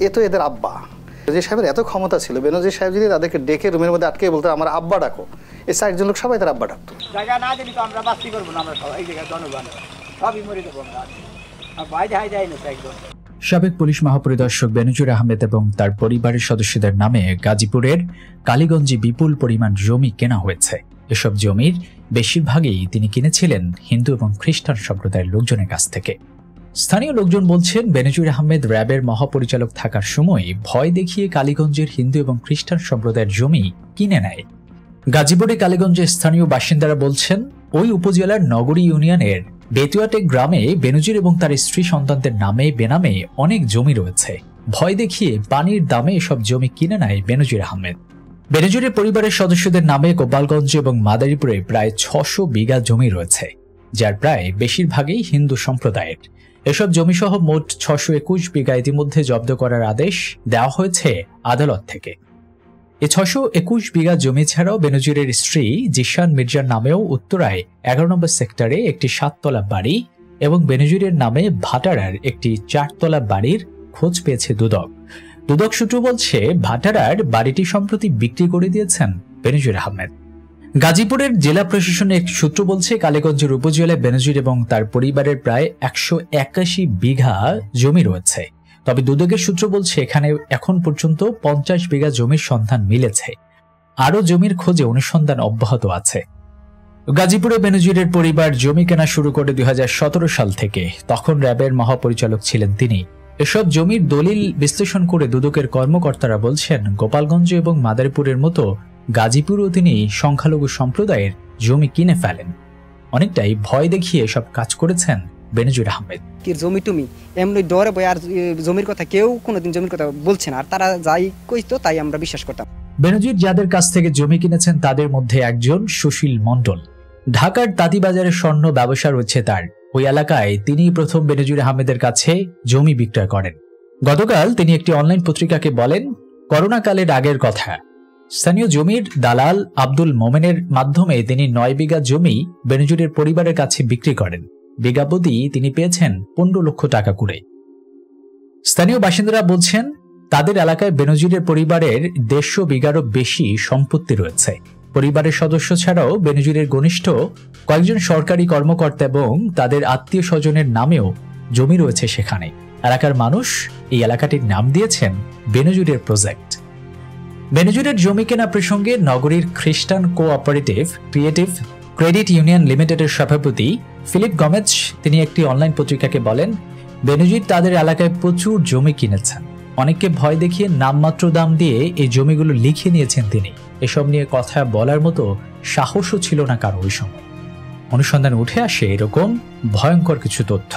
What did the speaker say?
এ তো এদের আব্বা। বেনজির সাহেবের এত ক্ষমতা ছিল, বেনজির সাহেব যদি তাদেরকে ডেকে রুমের মধ্যে আটকে বলতো আমার আব্বা ডাকো, এই চারজন লোক সবাই তার আব্বা ডাকতো। জায়গা না দিলে তো আমরা বাস্তি করবো না, আমরা সবাই এই জায়গায় জনগণ সবই মরে দেবো আমরা, বাইরে হাই যায় না একদম। সাবেক পুলিশ মহাপরিদর্শক বেনজির আহমেদ এবং তার পরিবারের সদস্যদের নামে গাজীপুরের কালীগঞ্জে বিপুল পরিমাণ জমি কেনা হয়েছে। এসব জমির বেশিরভাগই তিনি কিনেছিলেন হিন্দু এবং খ্রিস্টান সম্প্রদায়ের লোকজনের কাছ থেকে। স্থানীয় লোকজন বলছেন, বেনজির আহমেদ র্যাবের মহাপরিচালক থাকার সময় ভয় দেখিয়ে কালীগঞ্জের হিন্দু এবং খ্রিস্টান সম্প্রদায়ের জমি কিনে নেয়। গাজীপুরে কালীগঞ্জের স্থানীয় বাসিন্দারা বলছেন, ওই উপজেলার নগরী ইউনিয়নের বেতুয়াটেক গ্রামে বেনজির এবং তার স্ত্রী সন্তানদের নামে বেনামে অনেক জমি রয়েছে। ভয় দেখিয়ে পানির দামে এসব জমি কিনে নেয় বেনজির আহমেদ। বেনজিরের পরিবারের সদস্যদের নামে গোপালগঞ্জ এবং মাদারীপুরে প্রায় 600 বিঘা জমি রয়েছে, যার প্রায় বেশিরভাগই হিন্দু সম্প্রদায়ের। এসব জমিসহ মোট 621 বিঘা ইতিমধ্যে জব্দ করার আদেশ দেওয়া হয়েছে আদালত থেকে। এই 621 বিঘা জমি ছাড়াও বেনজিরের স্ত্রী জিশান মির্জার নামেও উত্তরায় 11 নম্বর সেক্টরে একটি 7তলা বাড়ি এবং বেনজিরের নামে ভাটারার একটি 4তলা বাড়ির খোঁজ পেয়েছে দুদক। দুদক সূত্র বলছে, ভাটারার বাড়িটি সম্প্রতি বিক্রি করে দিয়েছেন বেনজির আহমেদ। গাজীপুরের জেলা প্রশাসনের এক সূত্র বলছে, কালীগঞ্জের উপজেলায় বেনজির এবং তার পরিবারের প্রায় 181 বিঘা জমি রয়েছে। তবে দুদকের সূত্র বলছে, এখানে এখন পর্যন্ত 50 বিঘা জমির সন্ধান মিলেছে। আরও জমির খোঁজে অনুসন্ধান অব্যাহত আছে। গাজীপুরে বেনজিরের পরিবার জমি কেনা শুরু করে 2017 সাল থেকে। তখন র্যাবের মহাপরিচালক ছিলেন তিনি। এসব জমির দলিল বিশ্লেষণ করে দুদকের কর্মকর্তারা বলছেন, গোপালগঞ্জ এবং মাদারীপুরের মতো গাজীপুরেও তিনি সংখ্যালঘু সম্প্রদায়ের জমি কিনে ফেলেন। অনেকটাই ভয় দেখিয়ে এসব কাজ করেছেন বেনজির আহমেদ। জমি টুমি এমনি ডরে বই, আর জমির কথা কেউ কোনোদিন জমির কথা বলছে না, আর তারা যাই কইতো তাই আমরা বিশ্বাস করতাম। বেনজির যাদের কাছ থেকে জমি কিনেছেন তাদের মধ্যে একজন সুশীল মণ্ডল। ঢাকার তাঁতিবাজারে স্বর্ণ ব্যবসা রয়েছে তার। ওই এলাকায় তিনি প্রথম বেনজির আহমেদের কাছে জমি বিক্রয় করেন। গতকাল তিনি একটি অনলাইন পত্রিকাকে বলেন, করোনাকালের আগের কথা। স্থানীয় জমির দালাল আব্দুল মোমেনের মাধ্যমে তিনি 9 বিঘা জমি বেনজিরের পরিবারের কাছে বিক্রি করেন। বিঘা প্রতি তিনি পেয়েছেন 15 লক্ষ টাকা করে। স্থানীয় বাসিন্দারা বলছেন, তাদের এলাকায় বেনজিরের পরিবারের 150 বিঘারও বেশি সম্পত্তি রয়েছে। পরিবারের সদস্য ছাড়াও বেনজিরের ঘনিষ্ঠ কয়েকজন সরকারি কর্মকর্তা এবং তাদের আত্মীয় স্বজনের নামেও জমি রয়েছে সেখানে। এলাকার মানুষ এই এলাকাটির নাম দিয়েছেন বেনজিরের প্রজেক্ট। বেনজিরের জমি কেনা প্রসঙ্গে নগরীর খ্রিস্টান কোঅপারেটিভ ক্রিয়েটিভ ক্রেডিট ইউনিয়ন লিমিটেডের সভাপতি ফিলিপ গমেজ তিনি একটি অনলাইন পত্রিকাকে বলেন, বেনজির তাদের এলাকায় প্রচুর জমি কিনেছেন। অনেককে ভয় দেখিয়ে নামমাত্র দাম দিয়ে এই জমিগুলো লিখে নিয়েছেন তিনি। এসব নিয়ে কথা বলার মতো সাহসও ছিল না কারো ওই সময়। অনুসন্ধানে উঠে আসে এরকম ভয়ঙ্কর কিছু তথ্য।